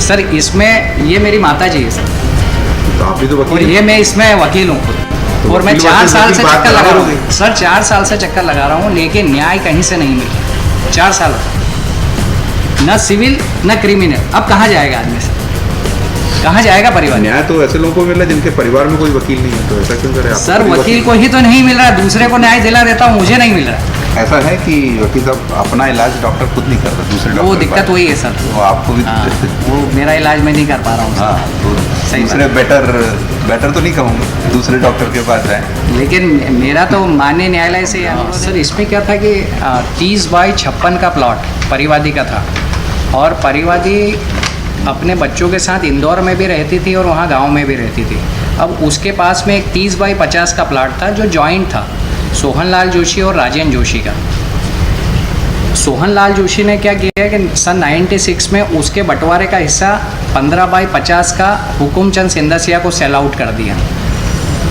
Sir इसमें ये मेरी माता जी है सर, तो आप भी तो और वकील ये मैं इसमें वकील हूँ तो और मैं वकील 4 साल से बात चक्कर लगा रहा बराबर हूँ सर, 4 साल से चक्कर लगा रहा हूँ, लेकिन न्याय कहीं से नहीं मिला 4 साल, न सिविल न क्रिमिनल। अब कहाँ जाएगा आदमी सर, कहाँ जाएगा परिवार? न्याय तो ऐसे लोगों को मिल रहा है जिनके परिवार में कोई वकील नहीं है, तो ऐसा क्यों करे आप? सर वकील को ही तो नहीं मिल रहा, दूसरे को न्याय दिला देता हूँ, मुझे नहीं मिल रहा। ऐसा है कि वकील साहब अपना इलाज डॉक्टर खुद नहीं करता, दूसरे डॉक्टर वो के दिक्कत पास। वही है सर। तो आपको भी हाँ, वो मेरा इलाज मैं नहीं कर पा रहा हूँ हाँ, सर। तो सही दूसरे बेटर तो नहीं कहूँगा, दूसरे डॉक्टर के पास जाए। लेकिन मेरा तो माननीय न्यायालय से सर इसमें क्या था कि 30/56 का प्लॉट परिवादी का था, और परिवादी अपने बच्चों के साथ इंदौर में भी रहती थी और वहाँ गांव में भी रहती थी। अब उसके पास में एक 30/50 का प्लॉट था जो जॉइंट था सोहनलाल जोशी और राजेंद्र जोशी का। सोहनलाल जोशी ने क्या किया कि सन 96 में उसके बंटवारे का हिस्सा 15/50 का हुकुमचंद सिंदसिया को सेल आउट कर दिया।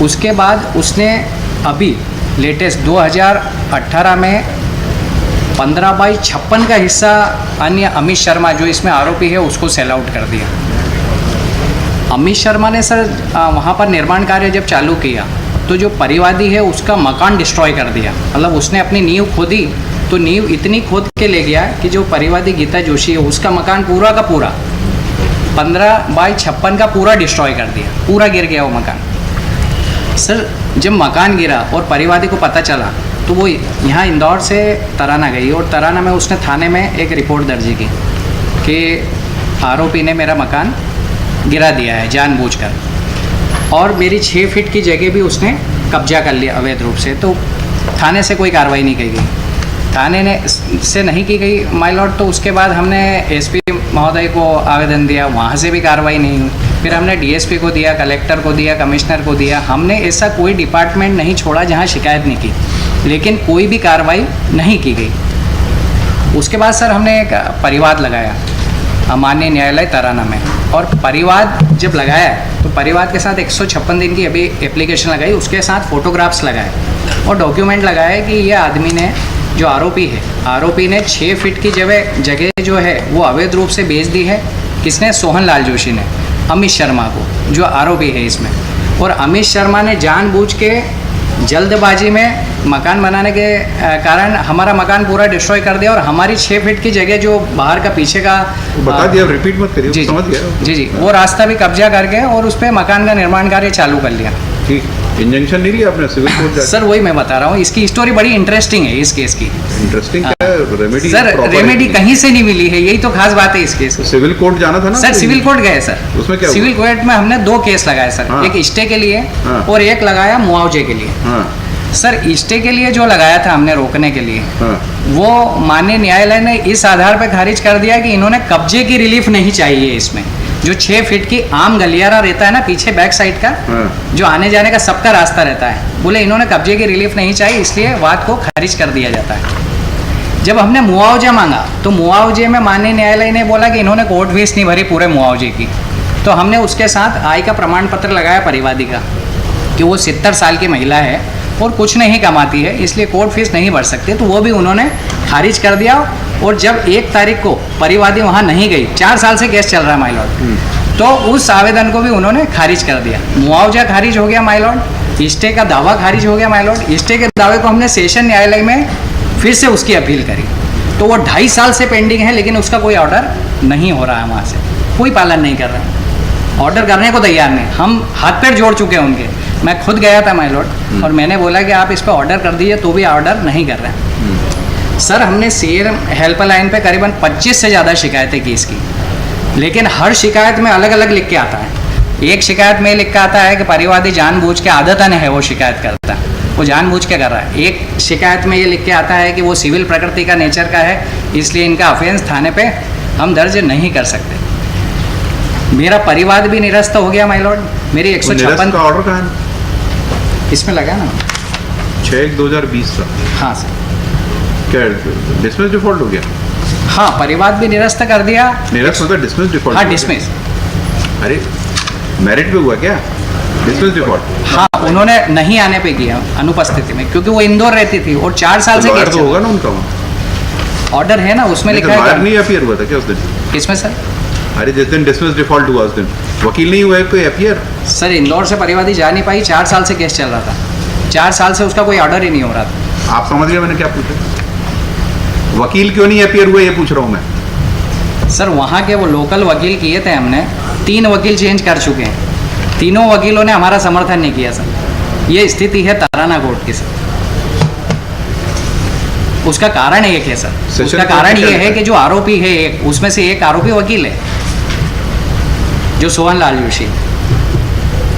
उसके बाद उसने अभी लेटेस्ट 2018 में 15/56 का हिस्सा अन्य अमित शर्मा जो इसमें आरोपी है उसको सेल आउट कर दिया। अमित शर्मा ने सर वहाँ पर निर्माण कार्य जब चालू किया तो जो परिवादी है उसका मकान डिस्ट्रॉय कर दिया, मतलब उसने अपनी नींव खोदी तो नींव इतनी खोद के ले गया कि जो परिवादी गीता जोशी है उसका मकान पूरा का पूरा 15/56 का पूरा डिस्ट्रॉय कर दिया, पूरा गिर गया वो मकान। सर जब मकान गिरा और परिवादी को पता चला तो वो यहाँ इंदौर से तराना गई और तराना में उसने थाने में एक रिपोर्ट दर्ज की कि आरोपी ने मेरा मकान गिरा दिया है जानबूझकर, और मेरी 6 फीट की जगह भी उसने कब्जा कर लिया अवैध रूप से। तो थाने से कोई कार्रवाई नहीं की गई, थाने ने से नहीं की गई माय लॉर्ड। तो उसके बाद हमने एसपी महोदय को आवेदन दिया, वहाँ से भी कार्रवाई नहीं हुई। फिर हमने डीएसपी को दिया, कलेक्टर को दिया, कमिश्नर को दिया। हमने ऐसा कोई डिपार्टमेंट नहीं छोड़ा जहाँ शिकायत नहीं की, लेकिन कोई भी कार्रवाई नहीं की गई। उसके बाद सर हमने एक परिवाद लगाया माननीय न्यायालय तराना में, और परिवाद जब लगाया तो परिवाद के साथ 156 दिन की अभी एप्लीकेशन लगाई, उसके साथ फोटोग्राफ्स लगाए और डॉक्यूमेंट लगाए कि ये आदमी ने जो आरोपी ने 6 फीट की जगह जो है वो अवैध रूप से बेच दी है। किसने? सोहनलाल जोशी ने अमित शर्मा को, जो आरोपी है इसमें। और अमित शर्मा ने जानबूझ के जल्दबाजी में मकान बनाने के कारण हमारा मकान पूरा डिस्ट्रॉय कर दिया, और हमारी 6 फीट की जगह जो बाहर का पीछे का बता दिया, रिपीट मत करिए, जी समझ गया। जी वो रास्ता भी कब्जा करके और उस पर मकान का निर्माण कार्य चालू कर लिया। ठीक, इंजंक्शन नहीं लिया आपने सिविल कोर्ट जाके? सर वही मैं बता रहा हूँ, इसकी स्टोरी बड़ी इंटरेस्टिंग है इस केस की। इंटरेस्टिंग क्या है? रेमेडी सर रेमेडी कहीं से नहीं मिली है, यही तो खास बात है इस केस की। सिविल कोर्ट जाना था ना सर सिविल कोर्ट गए सर, उसमें क्या सिविल कोर्ट में हमने 2 केस लगाए सर। हाँ। एक स्टे के लिए हाँ। और एक लगाया मुआवजे के लिए। हाँ सर स्टे के लिए जो लगाया था हमने रोकने के लिए, हाँ वो माननीय न्यायालय ने इस आधार पर खारिज कर दिया कि इन्होंने कब्जे की रिलीफ नहीं चाहिए। इसमें जो 6 फीट की आम गलियारा रहता है ना पीछे बैक साइड का, हाँ। जो आने जाने का सबका रास्ता रहता है, बोले इन्होंने कब्जे की रिलीफ नहीं चाहिए, इसलिए वाद को खारिज कर दिया जाता है। जब हमने मुआवजा मांगा तो मुआवजे में माननीय न्यायालय ने बोला कि इन्होंने कोर्ट फीस नहीं भरी पूरे मुआवजे की। तो हमने उसके साथ आय का प्रमाण पत्र लगाया परिवादी का कि वो 70 साल की महिला है और कुछ नहीं कमाती है, इसलिए कोर्ट फीस नहीं भर सकते, तो वो भी उन्होंने खारिज कर दिया। और जब 1 तारीख को परिवादी वहाँ नहीं गई, 4 साल से केस चल रहा है माय लॉर्ड, तो उस आवेदन को भी उन्होंने खारिज कर दिया। मुआवजा खारिज हो गया माय लॉर्ड, स्टे का दावा खारिज हो गया माय लॉर्ड। स्टे के दावे को हमने सेशन न्यायालय में फिर से उसकी अपील करी, तो वो 2.5 साल से पेंडिंग है, लेकिन उसका कोई ऑर्डर नहीं हो रहा है, वहाँ से कोई पालन नहीं कर रहा है, ऑर्डर करने को तैयार नहीं। हम हाथ पैर जोड़ चुके हैं उनके, मैं खुद गया था माय लॉर्ड और मैंने बोला कि आप इस पर ऑर्डर कर दीजिए, तो भी ऑर्डर नहीं कर रहे हैं। सर हमने सीएम हेल्पलाइन पे करीबन 25 से ज़्यादा शिकायतें की इसकी, लेकिन हर शिकायत में अलग अलग लिख के आता है। एक शिकायत में लिख के आता है कि परिवादी जानबूझ के आदतन है वो शिकायत करता है, वो जानबूझ के कर रहा है। एक शिकायत में ये लिख के आता है कि वो सिविल प्रकृति का नेचर का है, इसलिए इनका ऑफेंस थाने पे हम दर्ज नहीं कर सकते। मेरा परिवाद भी निरस्त हो गया माय लॉर्ड। मेरी 156 का ऑर्डर कहाँ है? इसमें लगा ना 6/1/2020 का। हाँ सर। क्या डिसमिस डिफॉल्ट हो गया? हाँ परिवाद भी निरस्त कर दिया। निरस्त मतलब डिसमिस डिफॉल्ट? हाँ डिसमिस। अरे मेरिट पे हुआ क्या डिसमिस डिफॉल्ट? हाँ उन्होंने नहीं आने पे किया अनुपस्थिति में, क्योंकि वो इंदौर रहती थी और 4 साल से तो होगा ना उनका वहाँ ऑर्डर है ना, उसमें लिखा है। नहीं अपीयर हुआ था क्या उस दिन? किसमें सर? अरे जिस दिन डिसमिस डिफॉल्ट हुआ उस दिन वकील नहीं हुआ है कोई एफआईआर? सर इंदौर से परिवादी जा नहीं पाई, 4 साल से केस चल रहा था, 4 साल से उसका कोई ऑर्डर ही नहीं हो रहा था। आप समझ गए मैंने क्या पूछा? वकील क्यों नहीं एफआईआर हुआ ये पूछ रहा हूँ मैं। सर वहाँ के वो लोकल वकील किए थे हमने, 3 वकील चेंज कर चुके हैं, तीनों वकीलों ने हमारा समर्थन नहीं किया सर। ये स्थिति है तराना कोर्ट की सर। उसका कारण एक है सर, उसका कारण ये है कि जो आरोपी है एक, उसमें से एक आरोपी वकील है जो सोहन लाल जोशी,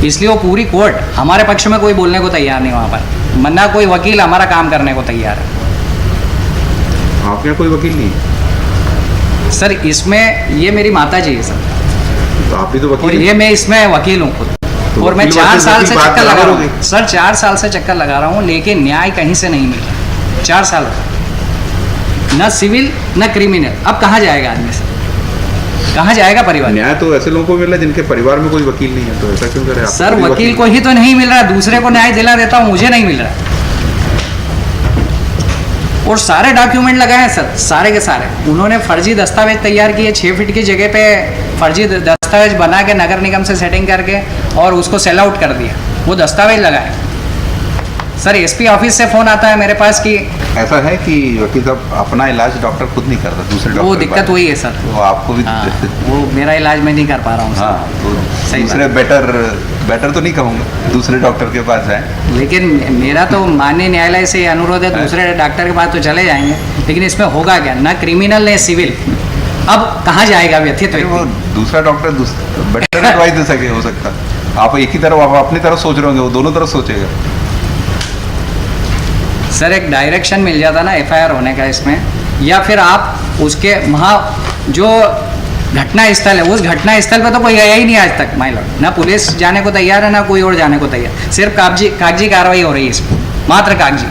इसलिए वो पूरी कोर्ट हमारे पक्ष में कोई बोलने को तैयार नहीं वहाँ पर, वरना कोई वकील हमारा काम करने को तैयार है। आपके यहाँ कोई वकील नहीं है? सर इसमें ये मेरी माता जी है सर, तो आप भी तो और वकील ये हैं। मैं इसमें वकील हूँ खुद, तो और मैं वकील 4 वकील साल से बात चक्कर लगा रहा बराबर हूँ सर, 4 साल से चक्कर लगा रहा हूँ, लेकिन न्याय कहीं से नहीं मिल रहा। 4 साल हो गए, न सिविल न क्रिमिनल। अब कहाँ जाएगा आदमी सर, कहाँ जाएगा परिवार? न्याय तो ऐसे लोगों को मिल रहा है जिनके परिवार में कोई वकील नहीं है, तो ऐसा क्यों करे आप? सर वकील को ही तो नहीं मिल रहा, दूसरे को न्याय दिला देता हूँ, मुझे नहीं मिल रहा। और सारे डॉक्यूमेंट लगाए हैं सर, सारे के सारे। उन्होंने फर्जी दस्तावेज तैयार किए, 6 फीट की जगह पे फर्जी दस्तावेज बना के नगर निगम से सेटिंग करके और उसको सेल आउट कर दिया, वो दस्तावेज लगाए। सर एसपी ऑफिस से फ़ोन आता है मेरे पास कि ऐसा है कि वकील साहब अपना इलाज डॉक्टर खुद नहीं करता, दूसरे डॉक्टर वो के दिक्कत पास। वही है सर। तो आपको भी हाँ, वो मेरा इलाज मैं नहीं कर पा रहा हूँ सर। हाँ, तो सही दूसरे बेटर तो नहीं कहूँगा, दूसरे डॉक्टर के पास जाएं। लेकिन मेरा तो माननीय न्यायालय से अनुरोध है, दूसरे डॉक्टर के पास तो चले जाएंगे, लेकिन इसमें होगा क्या, ना क्रिमिनल न सिविल। अब कहाँ जाएगा व्यथित वो व्यक्ति? दूसरा डॉक्टर बेटर एडवाइस दे सके, हो सकता आप एक ही तरफ, आप अपनी तरफ सोच रहे होंगे, वो दोनों तरफ सोचेगा। सर एक डायरेक्शन मिल जाता ना एफआईआर होने का इसमें, या फिर आप उसके वहाँ जो घटना स्थल है उस घटना स्थल पे तो कोई गया ही नहीं आज तक माय लॉर्ड, ना पुलिस जाने को तैयार है ना कोई और जाने को तैयार, सिर्फ कागजी कार्रवाई हो रही है इसमें, मात्र कागजी,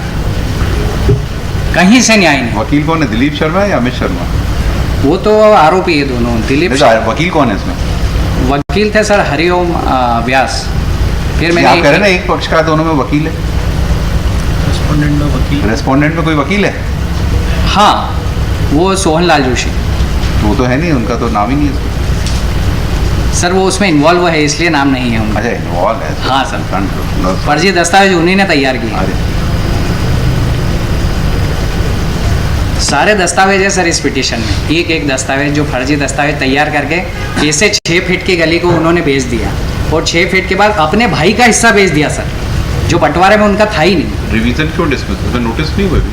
कहीं से न्याय नहीं। वकील कौन है, दिलीप शर्मा या अमित शर्मा? वो तो आरोपी है दोनों, दिलीप वकील कौन है इसमें? वकील थे सर हरिओम व्यास। फिर आप मैंने कह रहे ना एक पक्ष का, दोनों में वकील है, रेस्पोंडेंट में कोई वकील है? हाँ वो सोहन लाल जोशी, वो तो है नहीं, उनका तो नाम ही नहीं है। सर वो उसमें इन्वॉल्व है इसलिए नाम नहीं है उनका। अच्छा इन्वॉल्व है? हाँ सर, सर फर्जी दस्तावेज उन्हीं ने तैयार किए, अरे सारे दस्तावेज है सर इस पिटीशन में, एक एक दस्तावेज जो फर्जी दस्तावेज तैयार करके ऐसे 6 फीट की गली को उन्होंने भेज दिया, और 6 फीट के बाद अपने भाई का हिस्सा भेज दिया सर, जो बंटवारे में उनका था ही नहीं। रिवीजन क्यों डिसमिस? उसमें नोटिस नहीं हुए अभी?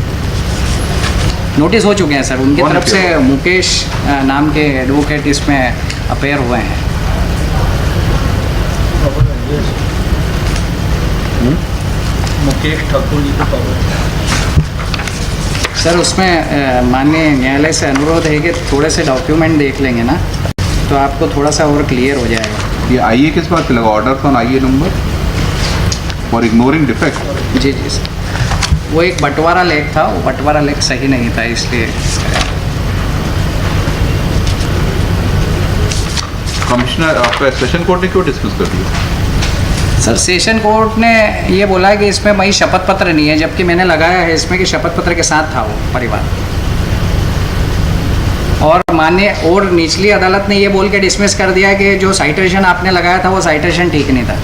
नोटिस हो चुके हैं सर उनकी कौन तरफ से, appear मुकेश नाम के एडवोकेट इसमें अपेयर हुए हैं। मुकेश ठाकुर जी को पावर। सर उसमें माननीय न्यायालय से अनुरोध है कि थोड़े से डॉक्यूमेंट देख लेंगे ना तो आपको थोड़ा सा और क्लियर हो जाएगा। ये आईए किस बात पे लगा? Order on IA number for ignoring defect. जी जी सर, वो एक बंटवारा लेख था, वो बंटवारा लेख सही नहीं था इसलिए। कमिश्नर आपका सेशन कोर्ट ने क्यों डिसमिस कर दिया? सर सेशन कोर्ट ने ये बोला है कि इसमें वही शपथ पत्र नहीं है, जबकि मैंने लगाया है इसमें कि शपथ पत्र के साथ था वो परिवार। और माननीय और निचली अदालत ने ये बोल के डिसमिस कर दिया कि जो साइटेशन आपने लगाया था वो साइटेशन ठीक नहीं था।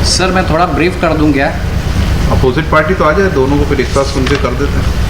सर मैं थोड़ा ब्रीफ कर दूं क्या? अपोजिट पार्टी तो आ जाए, दोनों को फिर एक साथ सुन के कर देते हैं।